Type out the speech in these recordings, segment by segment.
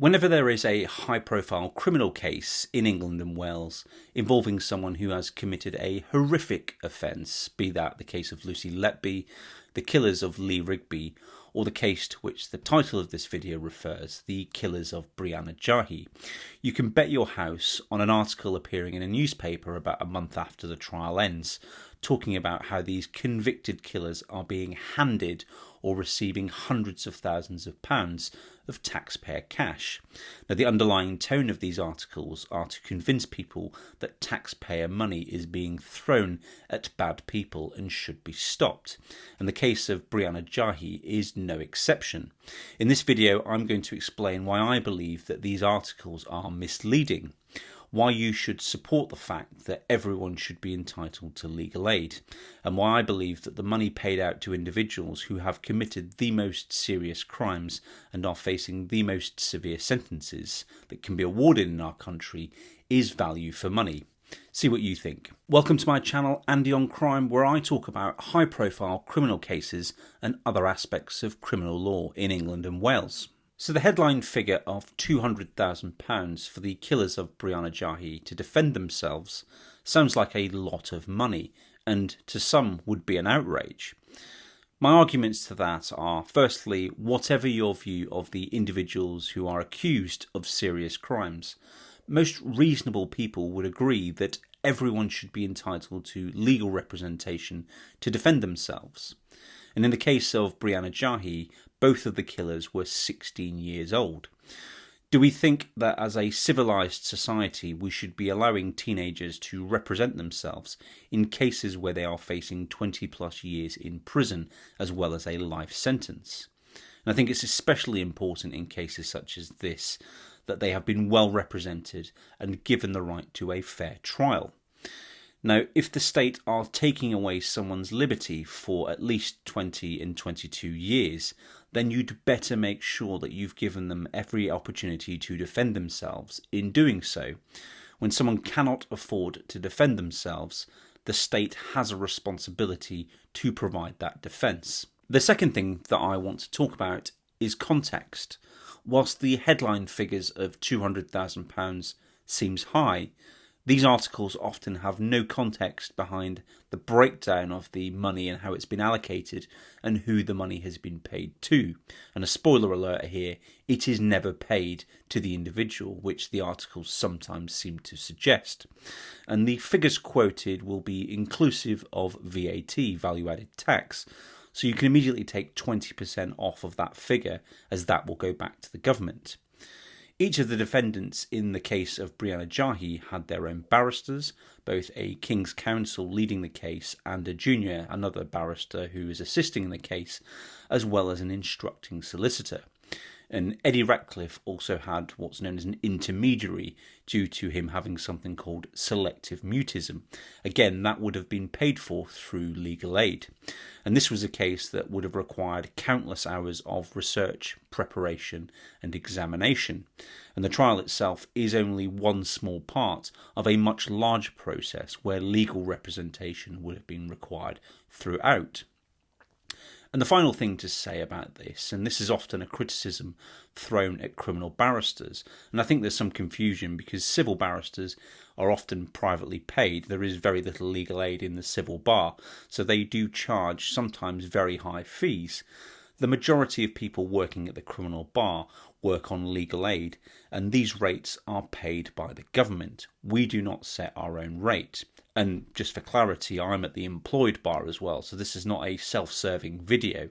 Whenever there is a high-profile criminal case in England and Wales involving someone who has committed a horrific offence, be that the case of Lucy Letby, the killers of Lee Rigby, or the case to which the title of this video refers, the killers of Brianna Ghey, you can bet your house on an article appearing in a newspaper about a month after the trial ends, talking about how these convicted killers are being handed or receiving hundreds of thousands of pounds of taxpayer cash. Now, the underlying tone of these articles are to convince people that taxpayer money is being thrown at bad people and should be stopped. And the case of Brianna Ghey is no exception. In this video, I'm going to explain why I believe that these articles are misleading, why you should support the fact that everyone should be entitled to legal aid, and why I believe that the money paid out to individuals who have committed the most serious crimes and are facing the most severe sentences that can be awarded in our country is value for money. See what you think. Welcome to my channel, Andy on Crime, where I talk about high-profile criminal cases and other aspects of criminal law in England and Wales. So the headline figure of £200,000 for the killers of Brianna Ghey to defend themselves sounds like a lot of money, and to some would be an outrage. My arguments to that are, firstly, whatever your view of the individuals who are accused of serious crimes, most reasonable people would agree that everyone should be entitled to legal representation to defend themselves. And in the case of Brianna Ghey, both of the killers were 16 years old. Do we think that as a civilised society we should be allowing teenagers to represent themselves in cases where they are facing 20 plus years in prison as well as a life sentence? And I think it's especially important in cases such as this that they have been well represented and given the right to a fair trial. Now, if the state are taking away someone's liberty for at least 20 and 22 years, then you'd better make sure that you've given them every opportunity to defend themselves. In doing so, when someone cannot afford to defend themselves, the state has a responsibility to provide that defence. The second thing that I want to talk about is context. Whilst the headline figures of £200,000 seems high, these articles often have no context behind the breakdown of the money and how it's been allocated and who the money has been paid to. And a spoiler alert here, it is never paid to the individual, which the articles sometimes seem to suggest. And the figures quoted will be inclusive of VAT, value-added tax. So you can immediately take 20% off of that figure, as that will go back to the government. Each of the defendants in the case of Brianna Ghey had their own barristers, both a King's Counsel leading the case and a junior, another barrister who is assisting in the case, as well as an instructing solicitor. And Eddie Ratcliffe also had what's known as an intermediary due to him having something called selective mutism. Again, that would have been paid for through legal aid. And this was a case that would have required countless hours of research, preparation and examination. And the trial itself is only one small part of a much larger process where legal representation would have been required throughout. And the final thing to say about this, and this is often a criticism thrown at criminal barristers, and I think there's some confusion because civil barristers are often privately paid. There is very little legal aid in the civil bar, so they do charge sometimes very high fees. The majority of people working at the criminal bar work on legal aid, and these rates are paid by the government. We do not set our own rate. And just for clarity, I'm at the employed bar as well, so this is not a self-serving video.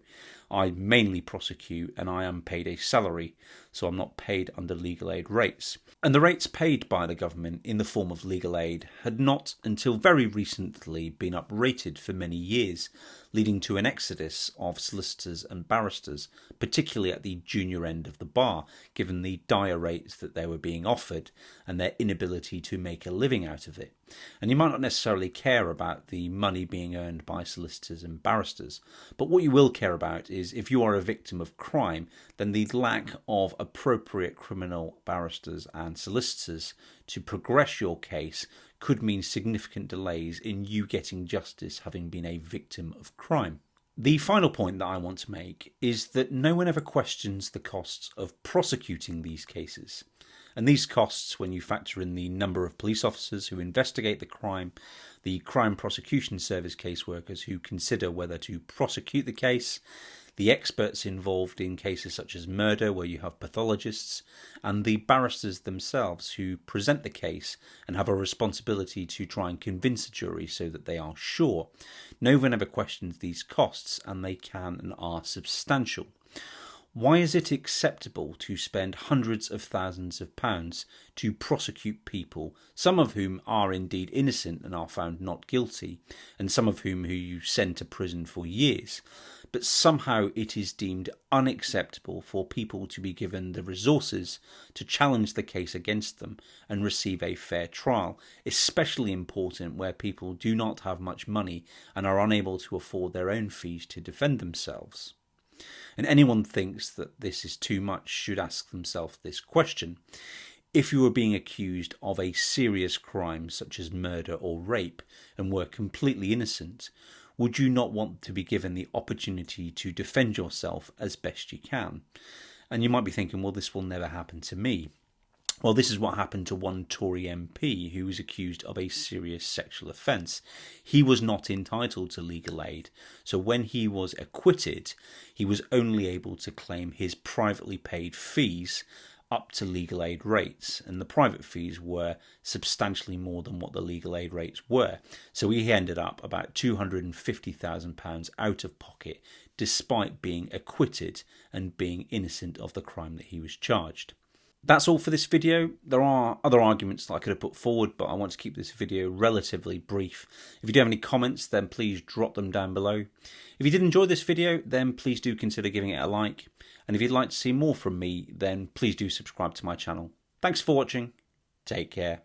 I mainly prosecute and I am paid a salary, so I'm not paid under legal aid rates. And the rates paid by the government in the form of legal aid had not until very recently been uprated for many years, leading to an exodus of solicitors and barristers, particularly at the junior end of the bar, given the dire rates that they were being offered and their inability to make a living out of it. And you might not necessarily care about the money being earned by solicitors and barristers, but what you will care about is if you are a victim of crime, then the lack of appropriate criminal barristers and solicitors to progress your case could mean significant delays in you getting justice having been a victim of crime. The final point that I want to make is that no one ever questions the costs of prosecuting these cases. And these costs, when you factor in the number of police officers who investigate the crime, the crime prosecution service caseworkers who consider whether to prosecute the case, the experts involved in cases such as murder where you have pathologists, and the barristers themselves who present the case and have a responsibility to try and convince a jury so that they are sure. No one ever questions these costs, and they can and are substantial. Why is it acceptable to spend hundreds of thousands of pounds to prosecute people, some of whom are indeed innocent and are found not guilty, and some of whom who you send to prison for years, but somehow it is deemed unacceptable for people to be given the resources to challenge the case against them and receive a fair trial, especially important where people do not have much money and are unable to afford their own fees to defend themselves? And anyone thinks that this is too much should ask themselves this question. If you were being accused of a serious crime such as murder or rape and were completely innocent, would you not want to be given the opportunity to defend yourself as best you can? And you might be thinking, well, this will never happen to me. Well, this is what happened to one Tory MP who was accused of a serious sexual offence. He was not entitled to legal aid, so when he was acquitted, he was only able to claim his privately paid fees up to legal aid rates, and the private fees were substantially more than what the legal aid rates were. So he ended up about £250,000 out of pocket, despite being acquitted and being innocent of the crime that he was charged. That's all for this video. There are other arguments that I could have put forward, but I want to keep this video relatively brief. If you do have any comments, then please drop them down below. If you did enjoy this video, then please do consider giving it a like. And if you'd like to see more from me, then please do subscribe to my channel. Thanks for watching. Take care.